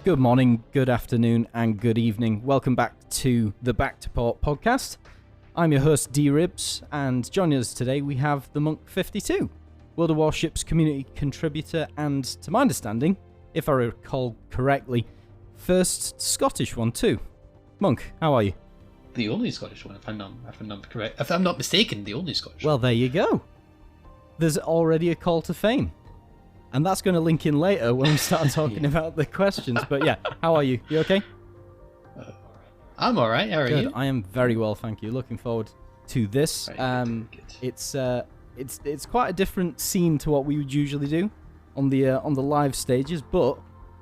Good morning, good afternoon, and good evening. Welcome back to the Back to Port podcast. I'm your host, D-Ribz, and joining us today we have the Monk52, World of Warship's community contributor, and to my understanding, if I recall correctly, first Scottish one too. Monk, how are you? The only Scottish one, if I'm not mistaken, the only Scottish one. Well, there you go. There's already a call to fame. And that's going to link in later when we start talking about the questions. But yeah, how are you? You okay? I'm all right. How are you? I am very well, thank you. Looking forward to this. Good. It's quite a different scene to what we would usually do on the live stages, but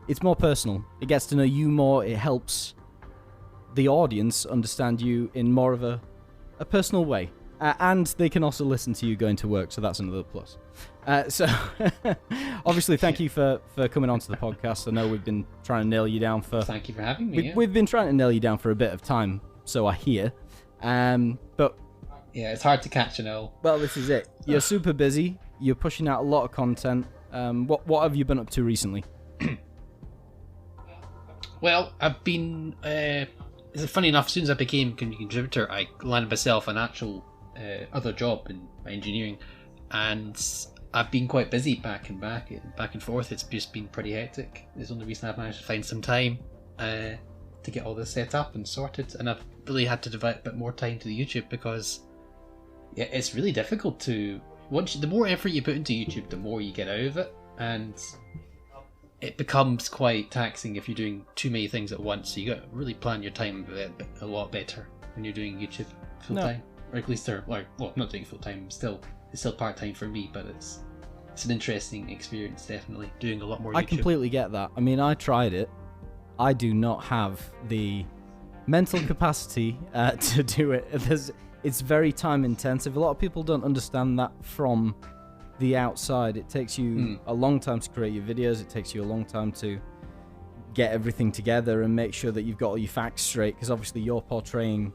it's more personal. It gets to know you more. It helps the audience understand you in more of a personal way. And they can also listen to you going to work, so that's another plus. So, obviously, thank you for coming onto the podcast. I know we've been trying to nail you down for... Thank you for having me. We've been trying to nail you down for a bit of time, so I hear. But... Yeah, it's hard to catch, you know. Well, this is it. You're super busy. You're pushing out a lot of content. What have you been up to recently? Well, I've been... funny enough, as soon as I became community contributor, I landed myself an actual... other job in my engineering, and I've been quite busy back and forth. It's just been pretty hectic. It's the only reason I've managed to find some time to get all this set up and sorted, and I've really had to devote a bit more time to the YouTube because it's really difficult to the more effort you put into YouTube, the more you get out of it, and it becomes quite taxing if you're doing too many things at once. So you got to really plan your time a lot better when you're doing YouTube full time. Or at least I'm not doing full time. It's still part time for me, but it's an interesting experience. Definitely doing a lot more YouTube. I completely get that. I mean, I tried it. I do not have the mental capacity to do it. It's very time intensive. A lot of people don't understand that from the outside. It takes you a long time to create your videos. It takes you a long time to get everything together and make sure that you've got all your facts straight. Because obviously you're portraying,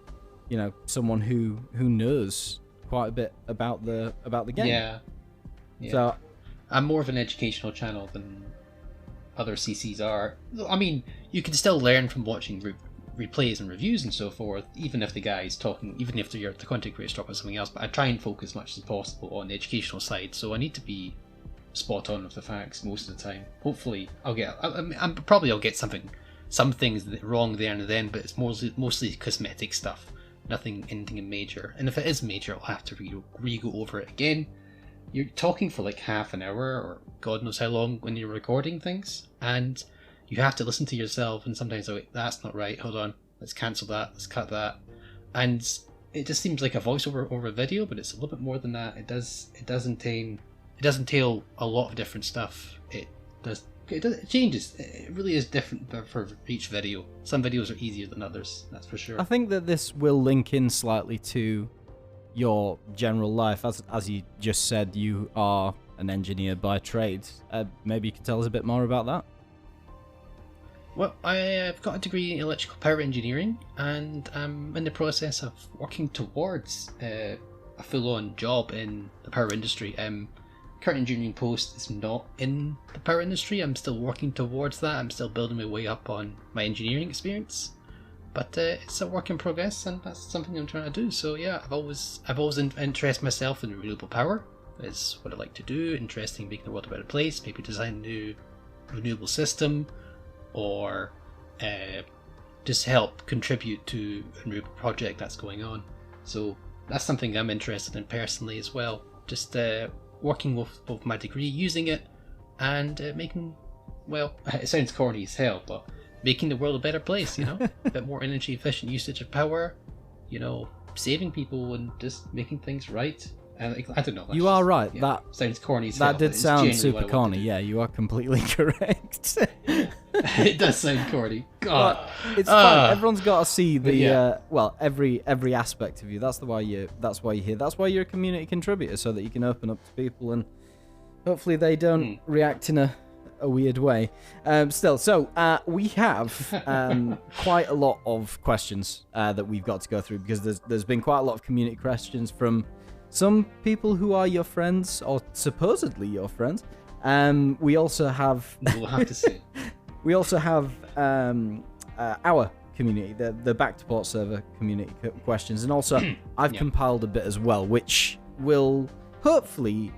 someone who knows quite a bit about the game. Yeah. So I'm more of an educational channel than other CCs are. I mean, you can still learn from watching replays and reviews and so forth, even if the guy's talking, even if the content creator's talking about something else. But I try and focus as much as possible on the educational side, so I need to be spot on with the facts most of the time. Hopefully, I'll get some things wrong there and then, but it's mostly cosmetic stuff. Anything major, and if it is major, I'll have to re-go over it again. You're talking for like half an hour or God knows how long when you're recording things, and you have to listen to yourself, and sometimes that's not right, hold on, let's cancel that, let's cut that, and it just seems like a voiceover over a video, but it's a little bit more than that. It does entail a lot of different stuff. It changes. It really is different for each video. Some videos are easier than others, that's for sure. I think that this will link in slightly to your general life. As you just said, you are an engineer by trade. Maybe you can tell us a bit more about that? Well, I've got a degree in electrical power engineering, and I'm in the process of working towards a full-on job in the power industry. Current engineering post is not in the power industry. I'm still working towards that. I'm still building my way up on my engineering experience, but it's a work in progress, and that's something I'm trying to do. So yeah, I've always interested myself in renewable power. It's what I like to do. Interesting, making the world a better place. Maybe design a new renewable system, or just help contribute to a renewable project that's going on. So that's something I'm interested in personally as well. Just working with both my degree, using it, and making, well, it sounds corny as hell, but making the world a better place, a bit more energy efficient usage of power, saving people and just making things right. And I don't know. You are right. Yeah, that sounds corny as hell. That did sound super corny. Yeah, you are completely correct. It does sound corny. God, but it's fine. Everyone's got to see the every aspect of you. That's why you're here. That's why you're a community contributor, so that you can open up to people and hopefully they don't react in a weird way. So we have quite a lot of questions that we've got to go through, because there's been quite a lot of community questions from some people who are your friends, or supposedly your friends. We also have... We'll have to see. we also have our community, the Back to Port server community questions, and also I've compiled a bit as well, which will hopefully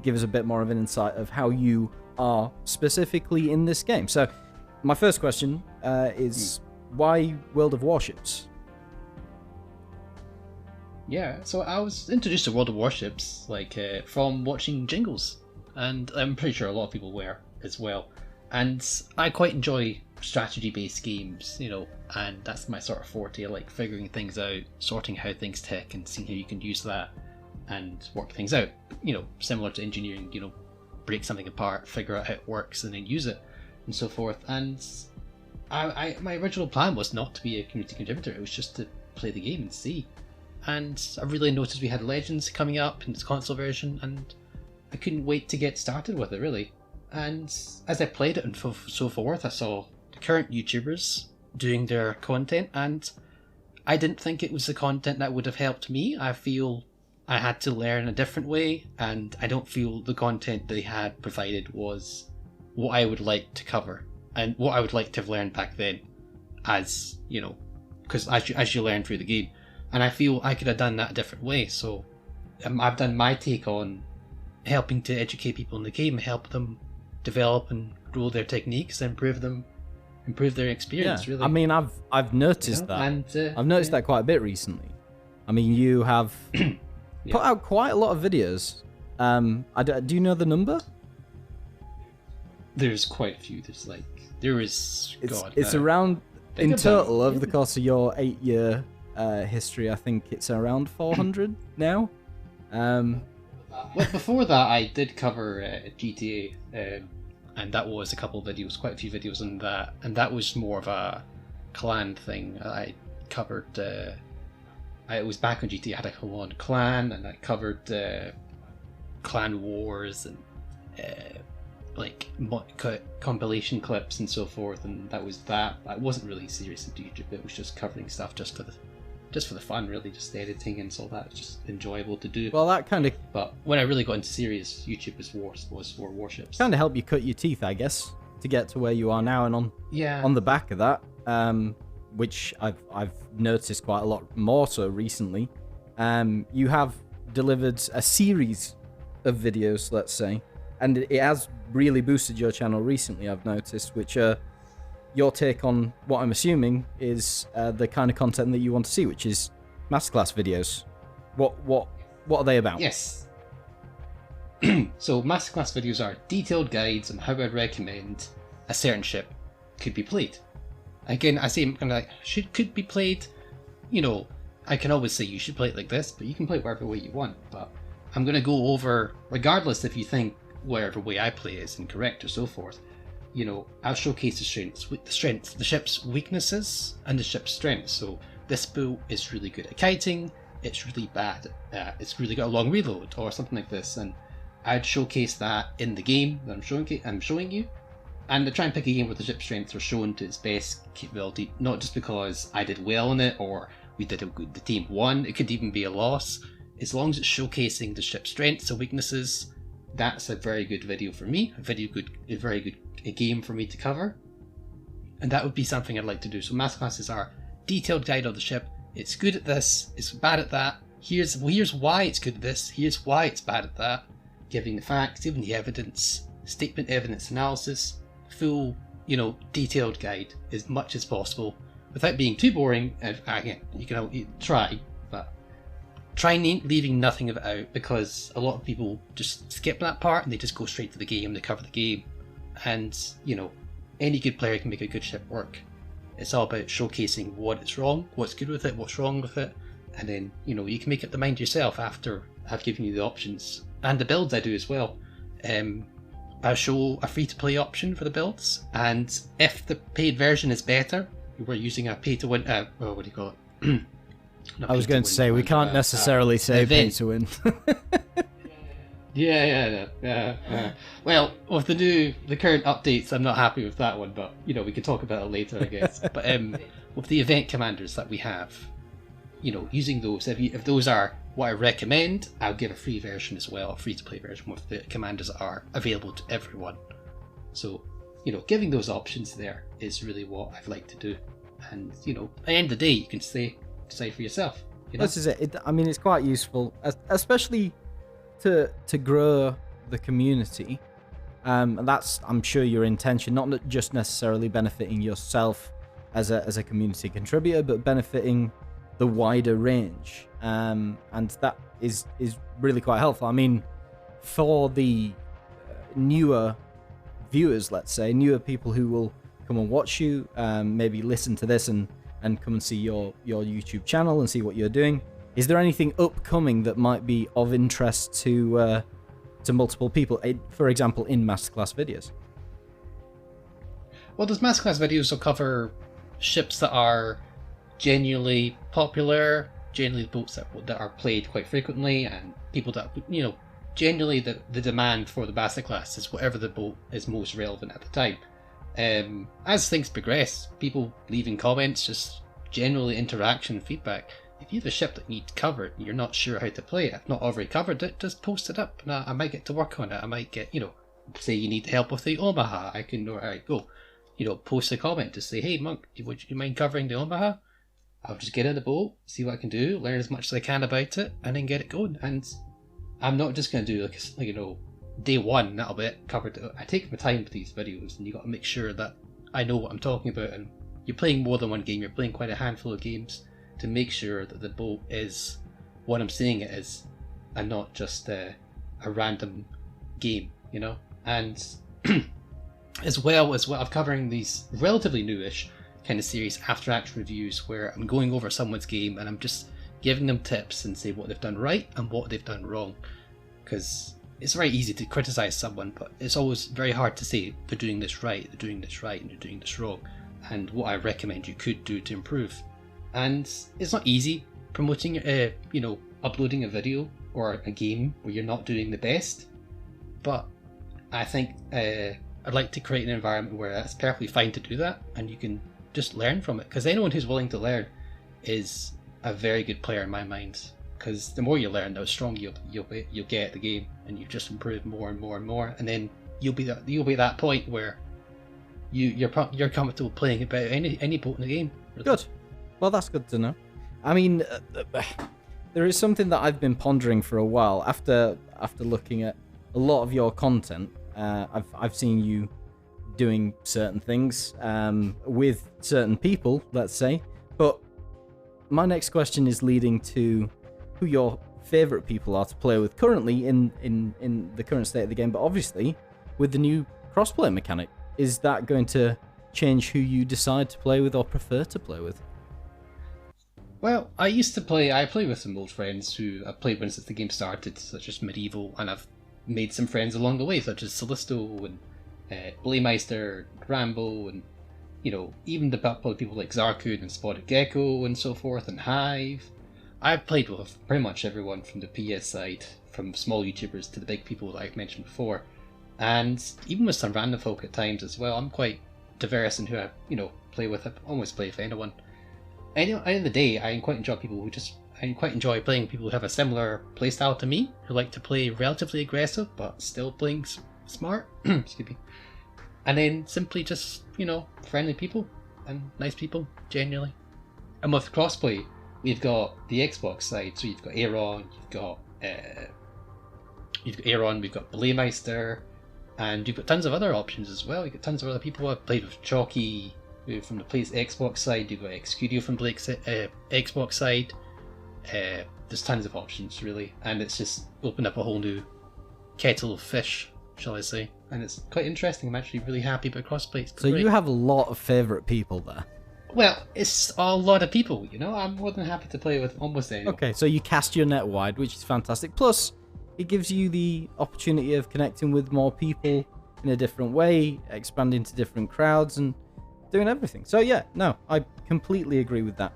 give us a bit more of an insight of how you are specifically in this game. So my first question is, why World of Warships? Yeah, so I was introduced to World of Warships from watching jingles, and I'm pretty sure a lot of people were as well. And I quite enjoy strategy-based games, and that's my sort of forte. I like figuring things out, sorting how things tick, and seeing how you can use that and work things out. Similar to engineering, break something apart, figure out how it works, and then use it, and so forth. And my original plan was not to be a community contributor. It was just to play the game and see. And I really noticed we had Legends coming up in the console version, and I couldn't wait to get started with it, really. And as I played it and so forth, I saw the current YouTubers doing their content, and I didn't think it was the content that would have helped me. I feel I had to learn a different way, and I don't feel the content they had provided was what I would like to cover, and what I would like to have learned back then, as, because as you learn through the game. And I feel I could have done that a different way. So I've done my take on helping to educate people in the game, help them develop and grow their techniques, and improve their experience. Yeah. Really, I mean, I've noticed that. And, I've noticed that quite a bit recently. I mean, you have put out quite a lot of videos. Do you know the number? There's quite a few. It's around in total over the course of your 8-year history. I think it's around 400 now. Well, before that, I did cover GTA, and that was a couple of videos, quite a few videos on that, and that was more of a clan thing. I covered. I was back on GTA. I had a full-on clan, and I covered clan wars and compilation clips and so forth, and that was that. I wasn't really serious into YouTube. It was just covering stuff just for the fun, really, just editing and all that. It's just enjoyable to do. Well, that kind of. But when I really got into serious YouTube was for Warships. Kind of helped you cut your teeth, I guess, to get to where you are now, and on the back of that, which I've noticed quite a lot more so recently. You have delivered a series of videos, let's say, and it has really boosted your channel recently, I've noticed, which your take on what I'm assuming is the kind of content that you want to see, which is masterclass videos. What are they about? Yes. So masterclass videos are detailed guides on how I'd recommend a certain ship could be played. Again, I say kind of could be played. I can always say you should play it like this, but you can play it whatever way you want. But I'm going to go over, regardless if you think whatever way I play is incorrect or so forth. I'll showcase the ship's weaknesses and the ship's strengths. So this boat is really good at kiting, it's really bad, it's really got a long reload, or something like this, and I'd showcase that in the game that I'm showing you, and I try and pick a game where the ship's strengths are shown to its best capability, not just because I did well in it or the team won. It could even be a loss. As long as it's showcasing the ship's strengths and weaknesses, that's a very good video for me, a very good game for me to cover, and that would be something I'd like to do. So masterclasses are detailed guide of the ship. It's good at this, it's bad at that. Here's why it's good at this, here's why it's bad at that. Giving the facts, giving the evidence, statement evidence analysis, full, detailed guide as much as possible without being too boring. Again, you can try, but try leaving nothing of it out, because a lot of people just skip that part and they just go straight to the game, they cover the game. And, any good player can make a good ship work. It's all about showcasing what is wrong, what's good with it, what's wrong with it, and then, you can make up the mind yourself after I've given you the options. And the builds I do as well. I show a free-to-play option for the builds, and if the paid version is better, we're using a pay-to-win, what do you call it? I was going to say, we can't necessarily say pay-to-win. Yeah. Well, with the current updates, I'm not happy with that one, but we can talk about it later, I guess. But with the event commanders that we have, using those, if those are what I recommend, I'll give a free version as well, a free-to-play version with the commanders that are available to everyone. So, giving those options there is really what I'd like to do. And at the end of the day, you can decide for yourself. This is it. I mean, it's quite useful, especially to grow the community. And that's, I'm sure, your intention, not just necessarily benefiting yourself as a community contributor, but benefiting the wider range. And that is really quite helpful. I mean, for the newer viewers, let's say, newer people who will come and watch you, maybe listen to this and come and see your YouTube channel and see what you're doing. Is there anything upcoming that might be of interest to multiple people, for example, in masterclass videos? Well, those masterclass videos will cover ships that are genuinely popular, generally boats that are played quite frequently, and people that, generally the demand for the masterclass is whatever the boat is most relevant at the time. As things progress, people leaving comments, just generally interaction and feedback. If you have a ship that needs covered and you're not sure how to play it, if not already covered it, just post it up and I might get to work on it. I might get, say you need help with the Omaha, I can know where I go. Post a comment to say, hey Monk, would you mind covering the Omaha? I'll just get in the boat, see what I can do, learn as much as I can about it, and then get it going. And I'm not just going to do day one, that'll be it, covered. I take my time with these videos, and you got to make sure that I know what I'm talking about. And you're playing more than one game, you're playing quite a handful of games to make sure that the boat is what I'm saying it is, and not just a random game, And as well, I'm covering these relatively newish kind of series after action reviews where I'm going over someone's game and I'm just giving them tips and say what they've done right and what they've done wrong. Because it's very easy to criticize someone, but it's always very hard to say they're doing this right, and they're doing this wrong, and what I recommend you could do to improve. And it's not easy promoting, uploading a video or a game where you're not doing the best, but I think I'd like to create an environment where it's perfectly fine to do that, and you can just learn from it. Because anyone who's willing to learn is a very good player in my mind. Because the more you learn, the stronger you'll get at the game, and you just improve more and more and more, and then you'll be at that point where you're comfortable playing about any boat in the game. Really. Good. Well, that's good to know. I mean, there is something that I've been pondering for a while after looking at a lot of your content. I've seen you doing certain things with certain people, let's say. But my next question is leading to who your favorite people are to play with currently in the current state of the game. But obviously, with the new crossplay mechanic, is that going to change who you decide to play with or prefer to play with? Well, I play with some old friends who I've played with since the game started, such as Medieval, and I've made some friends along the way, such as Callisto and Blaymeister, Rambo, and even the people like Zarkud and Spotted Gecko and so forth, and Hive. I've played with pretty much everyone from the PS side, from small YouTubers to the big people that I've mentioned before, and even with some random folk at times as well. I'm quite diverse in who I play with. I almost play with anyone. At the end of the day, I quite enjoy playing with people who have a similar playstyle to me, who like to play relatively aggressive but still playing smart. Excuse me. And then simply just friendly people and nice people generally. And with crossplay, we've got the Xbox side, so you've got Aaron, we've got Blaymeister, and you've got tons of other options as well. You've got tons of other people. I've played with Chalky from the Xbox side, you've got Excudio from Blake's Xbox side. There's tons of options really, and it's just opened up a whole new kettle of fish, shall I say, and it's quite interesting. I'm actually really happy about crossplay. So you have a lot of favourite people there. Well, it's a lot of people, I'm more than happy to play with almost anyone. Okay, so you cast your net wide, which is fantastic. Plus, it gives you the opportunity of connecting with more people in a different way, expanding to different crowds, and doing everything. So yeah, no, I completely agree with that.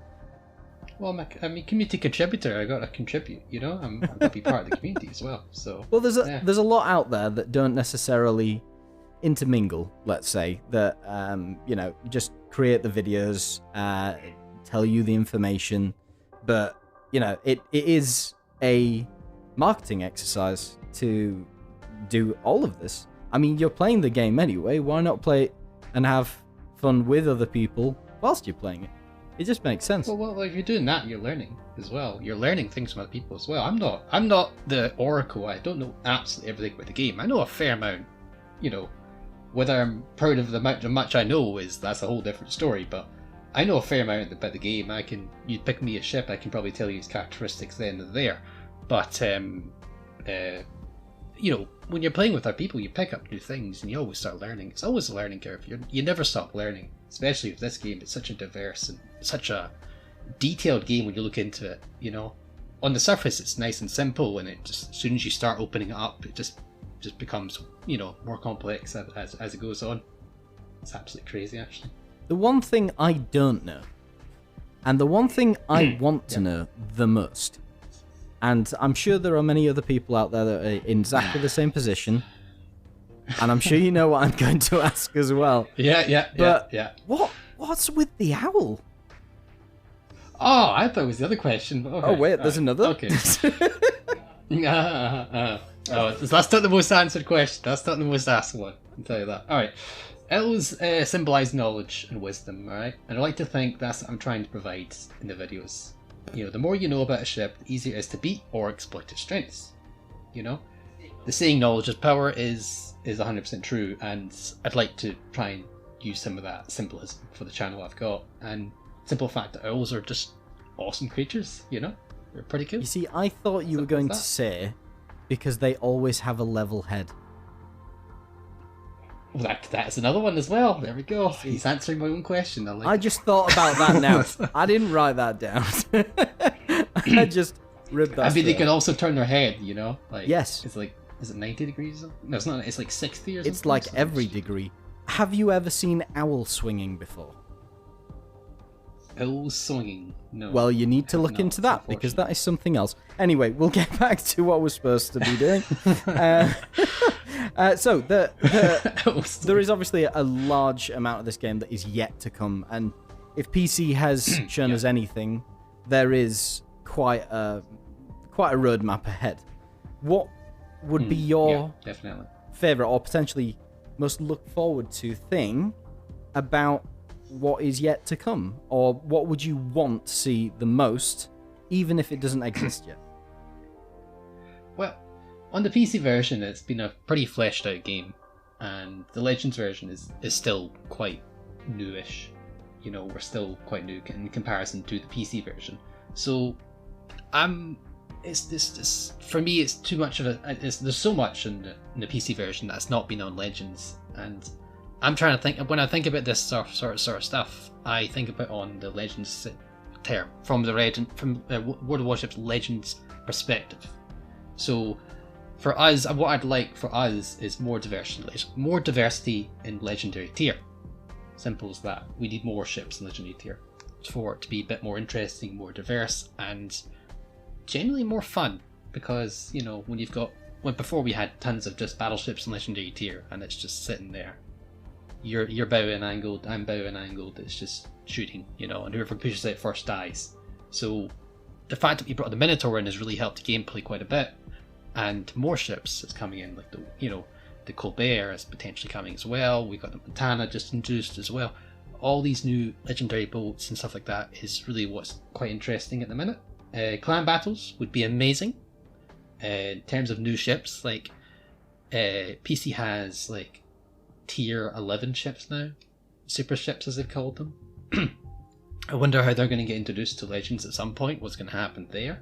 Well, I'm a community contributor. I got to contribute, I'm going to be part of the community as well. So well, there's a lot out there that don't necessarily intermingle. Let's say that just create the videos, tell you the information, but it is a marketing exercise to do all of this. I mean, you're playing the game anyway. Why not play it and have fun with other people whilst you're playing it. It just makes sense. Well, if you're doing that, you're learning as well. You're learning things from other people as well. I'm not the oracle. I don't know absolutely everything about the game. I know a fair amount. You know, whether I'm proud of the much I know that's a whole different story. But I know a fair amount about the game. You'd pick me a ship, I can probably tell you its characteristics then and there. But you know, when you're playing with other people, you pick up new things and you always start learning. It's always a learning curve. You never stop learning, especially with this game. It's such a diverse and such a detailed game when you look into it. You know, on the surface it's nice and simple, and it just, as soon as you start opening it up, it just becomes, you know, more complex as it goes on. It's absolutely crazy, actually. The one thing I don't know, and the one thing I want to know the most, and I'm sure there are many other people out there that are in exactly the same position, and I'm sure you know what I'm going to ask as well. Yeah. What's with the owl? Oh, I thought it was the other question. Okay. Oh wait, there's another. Okay. Oh, that's not the most answered question. That's not the most asked one. I'll tell you that. All right. Owls symbolise knowledge and wisdom, alright? And I like to think that's what I'm trying to provide in the videos. You know, the more you know about a ship, the easier it is to beat or exploit its strengths. You know? The saying knowledge is power is 100% true, and I'd like to try and use some of that symbolism for the channel I've got. And simple fact that owls are just awesome creatures, you know? They're pretty cool. You see, I thought you were going to say because they always have a level head. Well, that's another one as well. There we go. He's answering my own question. I just thought about that now. I didn't write that down. I just ripped that. I mean, they can also turn their head, you know? Like, yes. It's like, is it 90 degrees or something? No, it's not. It's like 60 or something. It's like every degree. Have you ever seen owl swinging before? Owl swinging? No. Well, you need to look into that, because that is something else. Anyway, we'll get back to what we're supposed to be doing. So there is obviously a large amount of this game that is yet to come, and if PC has shown us anything, there is quite a roadmap ahead. What would be your favorite or potentially most look forward to thing about what is yet to come, or what would you want to see the most, even if it doesn't exist yet? Well, on the PC version, it's been a pretty fleshed out game, and the Legends version is still quite newish. You know, we're still quite new in comparison to the PC version. So, it's this for me. It's too much of there's so much in the PC version that's not been on Legends, and I'm trying to think. When I think about this sort of stuff, I think about on the Legends term from World of Warship's Legends perspective. So, for us, what I'd like for us is more diversity in Legendary tier. Simple as that. We need more ships in Legendary tier for it to be a bit more interesting, more diverse, and generally more fun. Because, you know, before we had tons of just battleships in Legendary tier, and it's just sitting there. You're bowing angled, I'm bowing angled, it's just shooting, you know, and whoever pushes it first dies. So the fact that we brought the Minotaur in has really helped the gameplay quite a bit, and more ships is coming in, like the Colbert is potentially coming as well. We got the Montana just introduced as well. All these new legendary boats and stuff like that is really what's quite interesting at the minute. Clan battles would be amazing. In terms of new ships, like PC has like tier 11 ships now, super ships as they've called them. I wonder how they're going to get introduced to Legends at some point. What's going to happen there?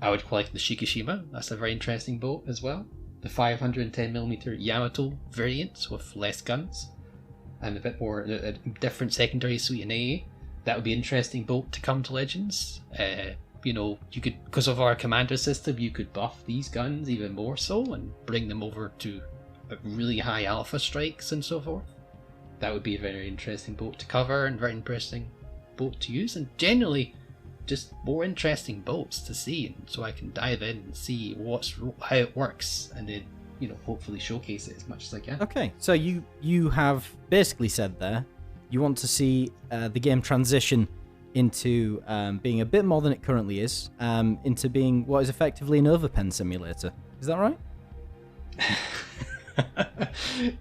I would like the Shikishima. That's a very interesting boat as well. The 510mm Yamato variant with less guns and a bit more a different secondary suite in AA. That would be an interesting boat to come to Legends. You know, you could, because of our commander system, you could buff these guns even more so and bring them over to really high alpha strikes and so forth. That would be a very interesting boat to cover and very interesting boat to use, and generally just more interesting boats to see, and so I can dive in and see how it works, and then, you know, hopefully showcase it as much as I can. Okay, so you have basically said there you want to see the game transition into being a bit more than it currently is, into being what is effectively an overpen simulator. Is that right?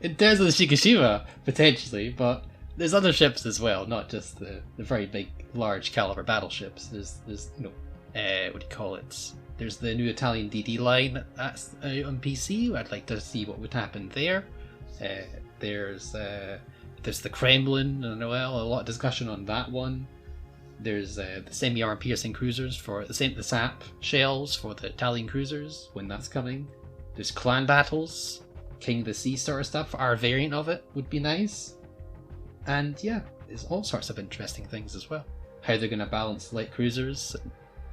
In terms of the Shikishima, potentially, but there's other ships as well, not just the very big, large caliber battleships. There's what do you call it? There's the new Italian DD line that's on PC. I'd like to see what would happen there. There's the Kremlin, and well, a lot of discussion on that one. There's the semi-armor piercing cruisers for the SAP shells for the Italian cruisers when that's coming. There's clan battles, King of the Sea sort of stuff. Our variant of it would be nice. And yeah, there's all sorts of interesting things as well. How they're going to balance light cruisers,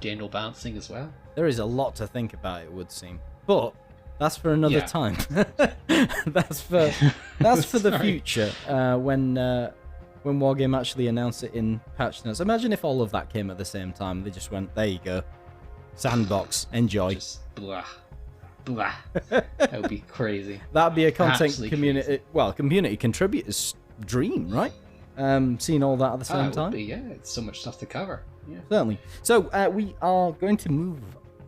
general balancing as well. There is a lot to think about, it would seem. But that's for another time. that's for the future. When Wargame actually announced it in patch notes. Imagine if all of that came at the same time. They just went, there you go. Sandbox, enjoy. Just blah. Blah. That would be crazy. That'd be a content Absolutely community, crazy. well, community contributor's dream, right? Seeing all that at the same time. Would be, yeah, it's so much stuff to cover. Yeah. Certainly. So we are going to move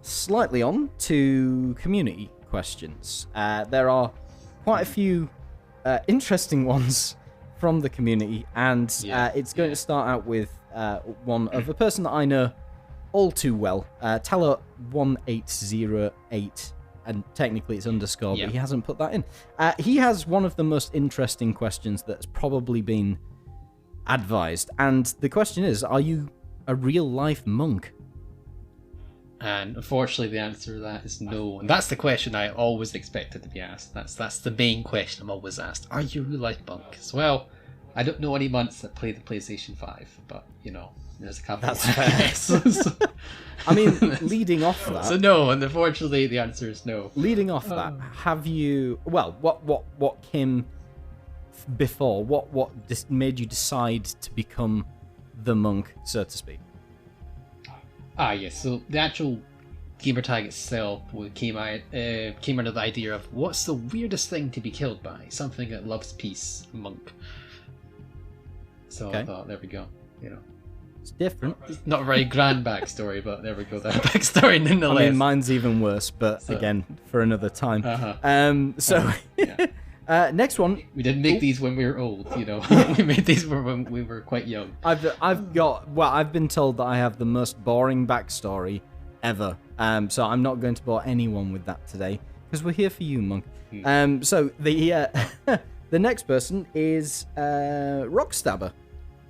slightly on to community questions. There are quite a few interesting ones from the community, and it's going to start out with one of a person that I know all too well, Teller1808, and technically it's underscore, but he hasn't put that in. He has one of the most interesting questions that's probably been advised, and the question is, are you a real-life monk? And unfortunately, the answer to that is no. And that's the question I always expected to be asked. That's the main question I'm always asked. Are you a real-life monk? As well, I don't know any monks that play the PlayStation 5, but, you know, there's a couple. That's fair. I mean, leading off that... So no, and unfortunately, the answer is no. Leading off that, have you... Well, what came before? What made you decide to become the monk, so to speak? Yes. So the actual gamer tag itself came out of the idea of what's the weirdest thing to be killed by? Something that loves peace, monk. So I thought, there we go. You know, it's different. It's not a very grand backstory, but there we go. That backstory nonetheless. I mean, mine's even worse, but again, for another time. Next one. We didn't make these when we were old, you know. We made these when we were quite young. I've been told that I have the most boring backstory ever. So I'm not going to bore anyone with that today because we're here for you, monk. So the the next person is Rockstabber,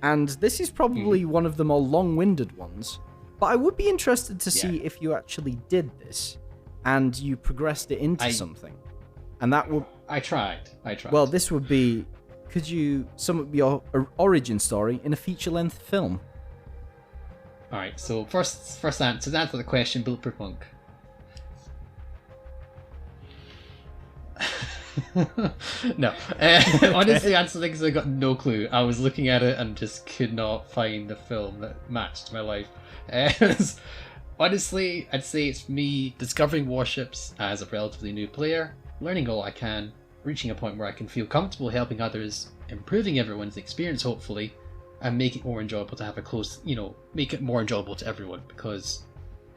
and this is probably one of the more long-winded ones. But I would be interested to see if you actually did this and you progressed it into something, and that would. I tried. Well, this would be... Could you sum up your origin story in a feature-length film? Alright, so first answer, to answer the question, Bulletproof Monk. No. Honestly, answer things I got no clue. I was looking at it and just could not find a film that matched my life. Honestly, I'd say it's me discovering warships as a relatively new player, learning all I can, reaching a point where I can feel comfortable helping others, improving everyone's experience hopefully, and make it more enjoyable to have a close, make it more enjoyable to everyone, because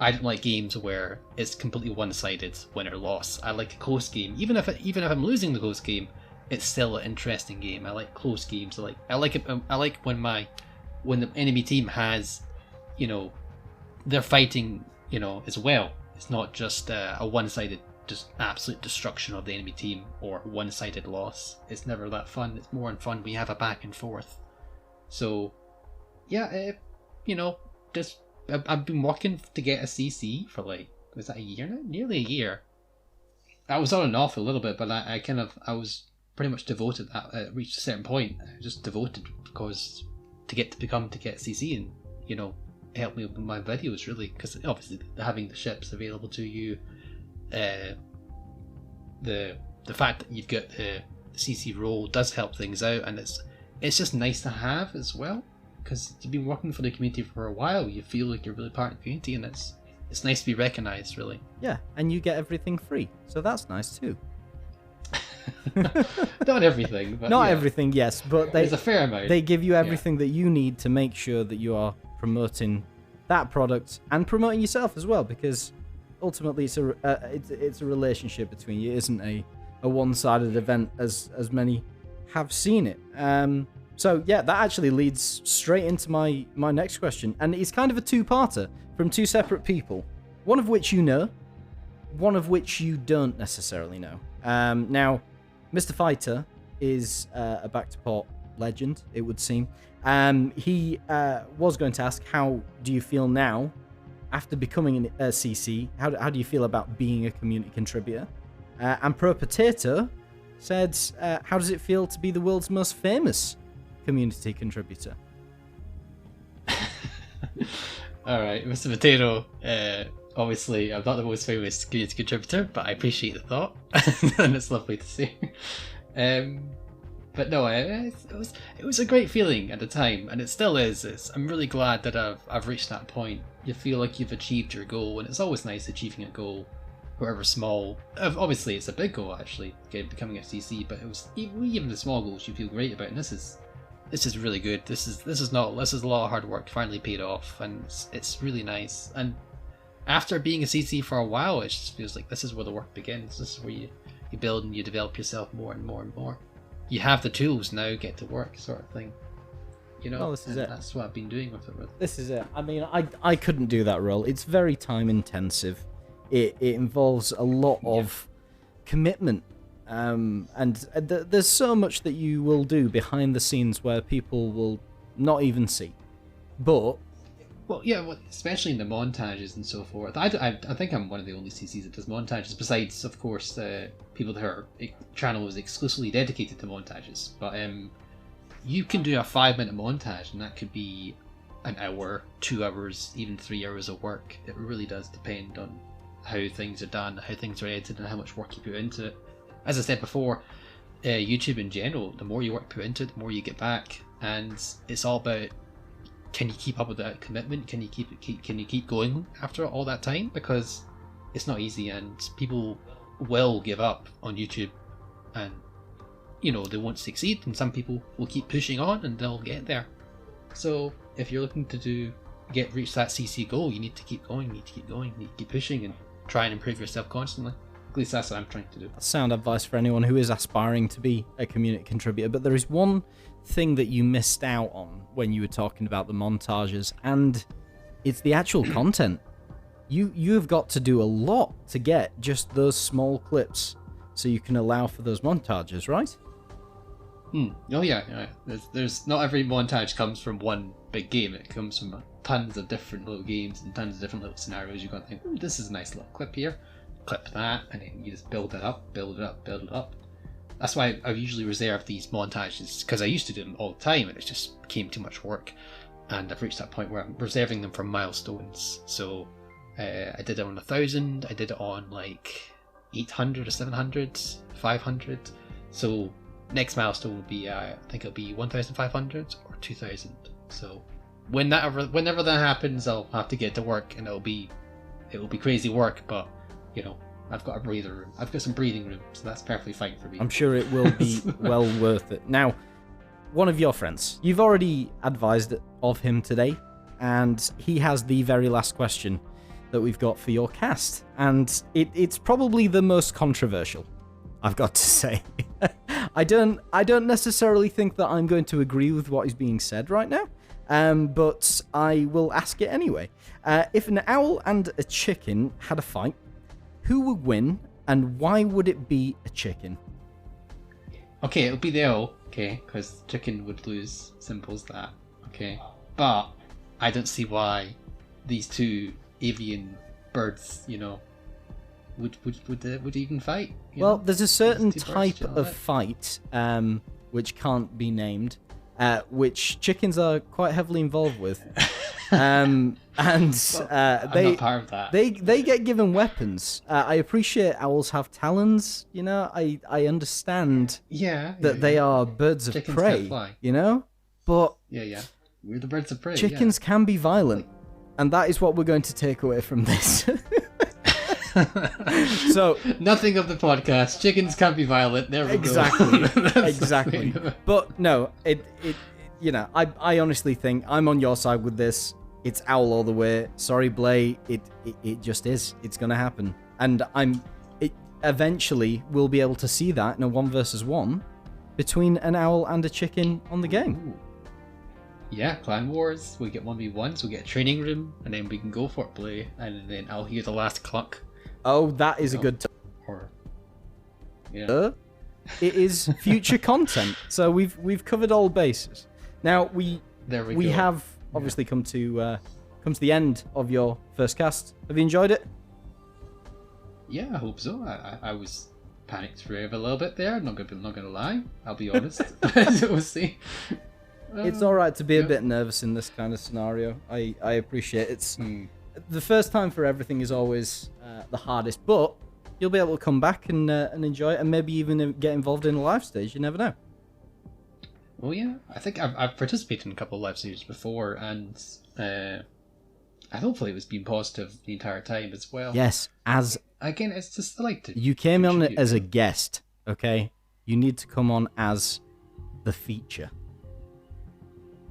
I don't like games where it's completely one-sided, win or loss. I like a close game. Even if I'm losing the close game, it's still an interesting game. I like close games. I like when the enemy team has, they're fighting, as well. It's not just a one-sided just absolute destruction of the enemy team or one-sided loss. It's never that fun. It's more fun when you have a back and forth. So yeah, just I've been working to get a CC for was that a year now? Nearly a year. I was on and off a little bit, but I was pretty much devoted. I reached a certain point. I was just devoted because to get CC and help me with my videos really, because obviously having the ships available to you. The fact that you've got the CC role does help things out, and it's just nice to have as well, because you've been working for the community for a while. You feel like you're really part of the community, and it's nice to be recognised, really. Yeah, and you get everything free, so that's nice too. Not everything, but not everything, yes, but there's a fair amount. They give you everything that you need to make sure that you are promoting that product and promoting yourself as well, because ultimately it's a relationship between you. It isn't a a one-sided event as many have seen it. So yeah, that actually leads straight into my next question, and it's kind of a two-parter from two separate people, one of which you know, one of which you don't necessarily know. Now, Mr. Fighter is a back-to-port legend, it would seem. He was going to ask, how do you feel now after becoming a CC? How do you feel about being a community contributor? And Pro Potato said, how does it feel to be the world's most famous community contributor? All right, Mr. Potato. Obviously, I'm not the most famous community contributor, but I appreciate the thought, and it's lovely to see. But no, it was a great feeling at the time, and it still is. I'm really glad that I've reached that point. You feel like you've achieved your goal, and it's always nice achieving a goal, however small. Obviously, it's a big goal actually, becoming a CC. But it was even the small goals you feel great about, and this is really good. This is a lot of hard work finally paid off, and it's really nice. And after being a CC for a while, it just feels like this is where the work begins. This is where you build and you develop yourself more and more and more. You have the tools now, get to work, sort of thing. You know, this is it. That's what I've been doing with it. This is it. I mean, I couldn't do that role. It's very time intensive. It involves a lot of commitment. And there's so much that you will do behind the scenes where people will not even see. But especially in the montages and so forth. I think I'm one of the only CCs that does montages, besides, of course, people that are channel is exclusively dedicated to montages. But you can do a 5-minute montage, and that could be an hour, 2 hours, even 3 hours of work. It really does depend on how things are done, how things are edited, and how much work you put into it. As I said before, YouTube in general, the more you put into it, the more you get back, and it's all about, can you keep up with that commitment? Can you keep going after all that time? Because it's not easy, and people will give up on YouTube, and they won't succeed. And some people will keep pushing on, and they'll get there. So if you're looking to reach that CC goal, you need to keep going. You need to keep pushing and try and improve yourself constantly. At least that's what I'm trying to do. That's sound advice for anyone who is aspiring to be a community contributor. But there is one thing that you missed out on when you were talking about the montages, and it's the actual content. You have got to do a lot to get just those small clips so you can allow for those montages, right? Oh yeah. There's not every montage comes from one big game. It comes from tons of different little games and tons of different little scenarios. You've got to think, this is a nice little clip here, clip that, and then you just build it up. That's why I usually reserve these montages, because I used to do them all the time, and it just became too much work. And I've reached that point where I'm reserving them for milestones. So I did it on 1,000. I did it on like 800 or 700, 500. So next milestone will be, I think it'll be 1,500 or 2,000. So whenever that happens, I'll have to get to work, and it will be crazy work. But I've got a breather room. I've got some breathing room, so that's perfectly fine for me. I'm sure it will be well worth it. Now, one of your friends, you've already advised of him today, and he has the very last question that we've got for your cast, and it's probably the most controversial, I've got to say. I don't necessarily think that I'm going to agree with what is being said right now, but I will ask it anyway. If an owl and a chicken had a fight, who would win, and why would it be a chicken? Okay, it would be the owl, okay, because chicken would lose. Simple as that, okay. But I don't see why these two avian birds, would even fight. Well, there's a certain type of fight, which can't be named, which chickens are quite heavily involved with. I'm not part of that. They get given weapons. I appreciate owls have talons. I understand. That they are birds of chickens prey. Can't fly. But we're the birds of prey. Chickens can be violent, and that is what we're going to take away from this. So nothing of the podcast. Chickens can be violent. There we go. Exactly. But no, I honestly think I'm on your side with this. It's owl all the way. Sorry, Blay. It just is. It's gonna happen. And eventually we'll be able to see that in a 1 versus 1 between an owl and a chicken on the game. Ooh. Yeah, Clan Wars. We get 1v1s, we get a training room, and then we can go for play, and then I'll hear the last cluck. Oh, that is a good Or, yeah. It is future content. So we've covered all bases. Now we have obviously come to the end of your first cast. Have you enjoyed it? Yeah, I hope so. I was panicked for a little bit there. Not gonna lie. I'll be honest. We'll see. It's all right to be a bit nervous in this kind of scenario. I appreciate it. It's the first time for everything is always the hardest, but you'll be able to come back and enjoy it, and maybe even get involved in a live stage. You never know. Well, yeah, I think I've participated in a couple of live stages before, and hopefully it was being positive the entire time as well. Yes, again, it's just I like to. You came on as a guest, okay? You need to come on as the feature.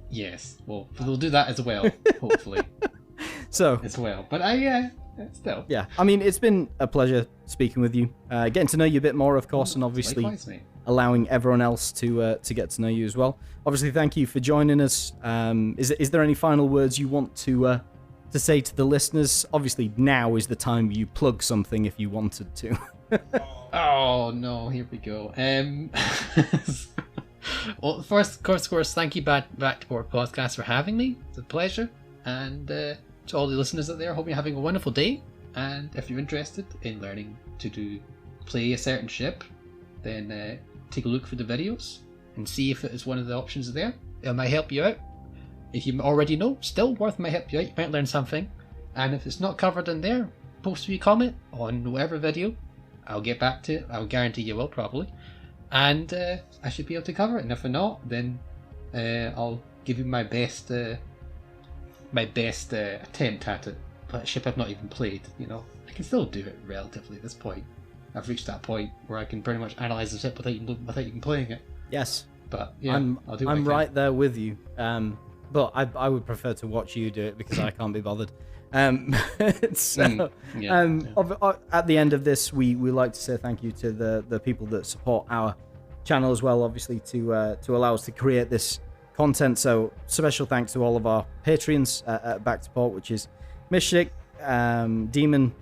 Yes, well, we'll do that as well, hopefully. So as well, but still. Yeah, I mean, it's been a pleasure speaking with you, getting to know you a bit more, of course, and obviously allowing everyone else to get to know you as well. Obviously, thank you for joining us. Is there any final words you want to say to the listeners? Obviously, now is the time you plug something if you wanted to. Oh no, here we go. Well, first, of course, thank you Back to Board Podcast for having me. It's a pleasure, and to all the listeners out there, hope you're having a wonderful day. And if you're interested in learning to play a certain ship, then take a look for the videos and see if it is one of the options there. It might help you out. If you already know, still might help you out. You might learn something. And if it's not covered in there, post me a comment on whatever video. I'll get back to it. I'll guarantee you will, probably. And I should be able to cover it. And if not, then I'll give you my best attempt at it. But a ship I've not even played, I can still do it relatively at this point. I've reached that point where I can pretty much analyze the ship without even playing it. Yes. But yeah, I'm right there with you. But I would prefer to watch you do it because I can't be bothered. At the end of this, we like to say thank you to the people that support our channel as well, obviously, to allow us to create this content. So special thanks to all of our Patreons at Back to Port, which is MyschicK, Demon.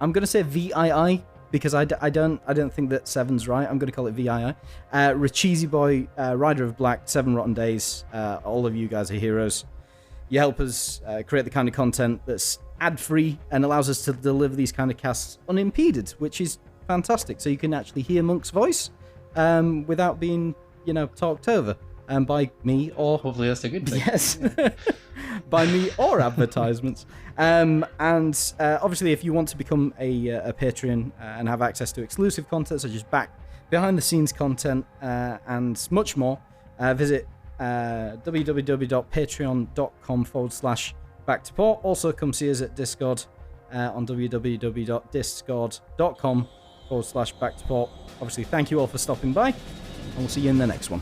I'm gonna say VII because I don't think that Seven's right. I'm gonna call it VII. richeesyboi, Rider of Black, 7Rottendays. All of you guys are heroes. You help us create the kind of content that's ad-free and allows us to deliver these kind of casts unimpeded, which is fantastic. So you can actually hear Monk's voice without being, talked over by me or... Hopefully that's a good thing. Yes. By me or advertisements. And obviously, if you want to become a Patreon and have access to exclusive content, such as behind-the-scenes content and much more, visit www.patreon.com/backtoport. Also, come see us at Discord on www.discord.com/backtoport. Obviously, thank you all for stopping by, and we'll see you in the next one.